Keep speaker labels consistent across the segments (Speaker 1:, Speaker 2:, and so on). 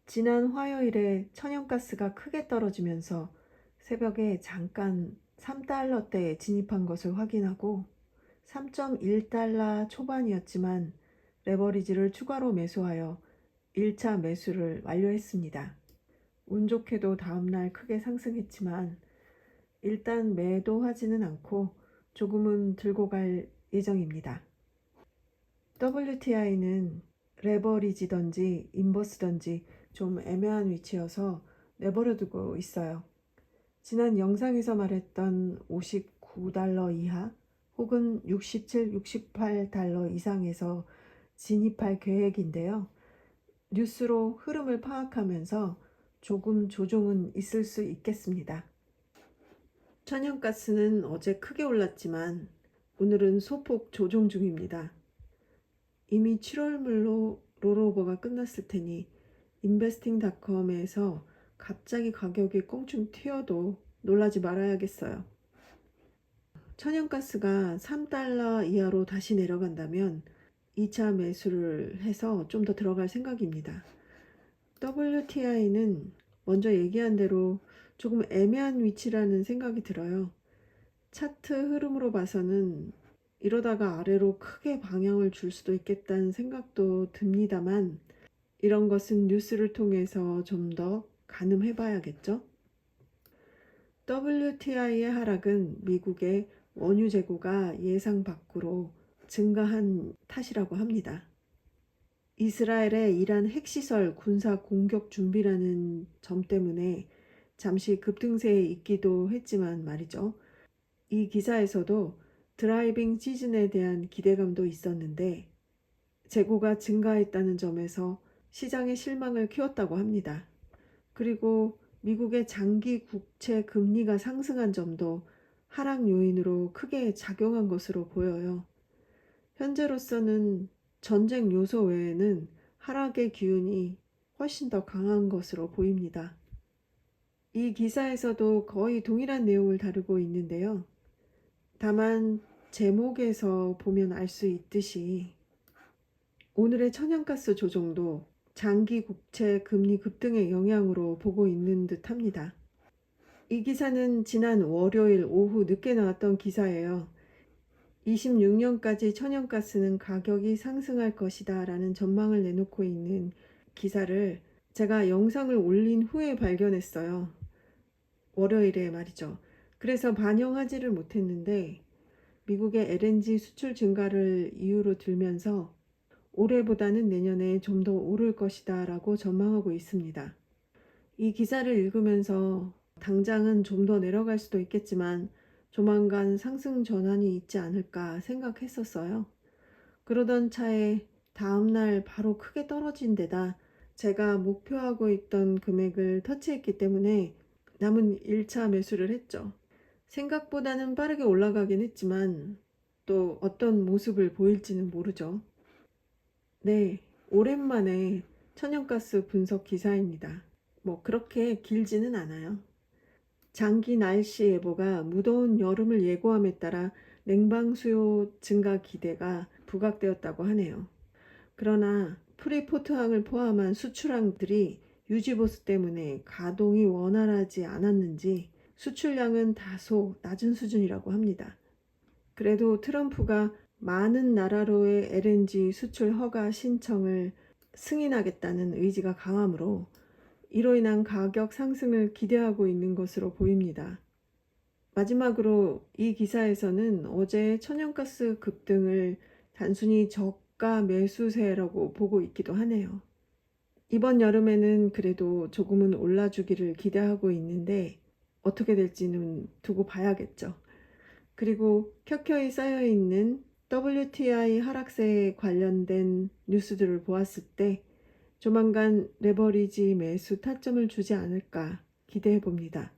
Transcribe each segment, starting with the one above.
Speaker 1: 지난 화요일에 천연가스가 크게 떨어지면서 새벽에 잠깐 3달러대에 진입한 것을 확인하고 3.1달러 초반이었지만 레버리지를 추가로 매수하여 1차 매수를 완료했습니다. 운 좋게도 다음날 크게 상승했지만 일단 매도하지는 않고 조금은 들고 갈 예정입니다. WTI는 레버리지던지 인버스던지 좀 애매한 위치여서 내버려 두고 있어요. 지난 영상에서 말했던 59달러 이하 혹은 67, 68달러 이상에서 진입할 계획인데요. 뉴스로 흐름을 파악하면서 조금 조정은 있을 수 있겠습니다. 천연가스는 어제 크게 올랐지만 오늘은 소폭 조정 중입니다. 이미 7월물로 롤오버가 끝났을 테니 investing.com에서 갑자기 가격이 껑충 튀어도 놀라지 말아야겠어요. 천연가스가 3달러 이하로 다시 내려간다면 2차 매수를 해서 좀 더 들어갈 생각입니다. WTI는 먼저 얘기한 대로 조금 애매한 위치라는 생각이 들어요. 차트 흐름으로 봐서는 이러다가 아래로 크게 방향을 줄 수도 있겠다는 생각도 듭니다만 이런 것은 뉴스를 통해서 좀 더 가늠해 봐야겠죠. WTI의 하락은 미국의 원유 재고가 예상 밖으로 증가한 탓이라고 합니다. 이스라엘의 이란 핵시설 군사 공격 준비라는 점 때문에 잠시 급등세에 있기도 했지만 말이죠. 이 기사에서도 드라이빙 시즌에 대한 기대감도 있었는데 재고가 증가했다는 점에서 시장의 실망을 키웠다고 합니다. 그리고 미국의 장기 국채 금리가 상승한 점도 하락 요인으로 크게 작용한 것으로 보여요. 현재로서는 전쟁 요소 외에는 하락의 기운이 훨씬 더 강한 것으로 보입니다. 이 기사에서도 거의 동일한 내용을 다루고 있는데요. 다만 제목에서 보면 알 수 있듯이 오늘의 천연가스 조정도 장기 국채 금리 급등의 영향으로 보고 있는 듯 합니다. 이 기사는 지난 월요일 오후 늦게 나왔던 기사예요. 26년까지 천연가스는 가격이 상승할 것이다 라는 전망을 내놓고 있는 기사를 제가 영상을 올린 후에 발견했어요. 월요일에 말이죠. 그래서 반영하지를 못했는데 미국의 LNG 수출 증가를 이유로 들면서 올해보다는 내년에 좀 더 오를 것이다 라고 전망하고 있습니다. 이 기사를 읽으면서 당장은 좀 더 내려갈 수도 있겠지만 조만간 상승 전환이 있지 않을까 생각했었어요. 그러던 차에 다음날 바로 크게 떨어진 데다 제가 목표하고 있던 금액을 터치했기 때문에 남은 1차 매수를 했죠. 생각보다는 빠르게 올라가긴 했지만 또 어떤 모습을 보일지는 모르죠. 네, 오랜만에 천연가스 분석 기사입니다. 뭐 그렇게 길지는 않아요. 장기 날씨 예보가 무더운 여름을 예고함에 따라 냉방 수요 증가 기대가 부각되었다고 하네요. 그러나 프리포트항을 포함한 수출항들이 유지보수 때문에 가동이 원활하지 않았는지 수출량은 다소 낮은 수준이라고 합니다. 그래도 트럼프가 많은 나라로의 LNG 수출 허가 신청을 승인하겠다는 의지가 강하므로 이로 인한 가격 상승을 기대하고 있는 것으로 보입니다. 마지막으로 이 기사에서는 어제 천연가스 급등을 단순히 저가 매수세라고 보고 있기도 하네요. 이번 여름에는 그래도 조금은 올라주기를 기대하고 있는데 어떻게 될지는 두고 봐야겠죠. 그리고 켜켜이 쌓여있는 WTI 하락세에 관련된 뉴스들을 보았을 때 조만간 레버리지 매수 타점을 주지 않을까 기대해 봅니다.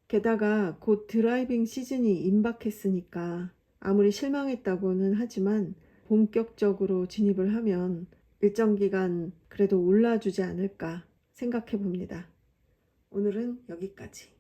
Speaker 1: 게다가 곧 드라이빙 시즌이 임박했으니까 아무리 실망했다고는 하지만 본격적으로 진입을 하면 일정 기간 그래도 올라주지 않을까 생각해 봅니다. 오늘은 여기까지.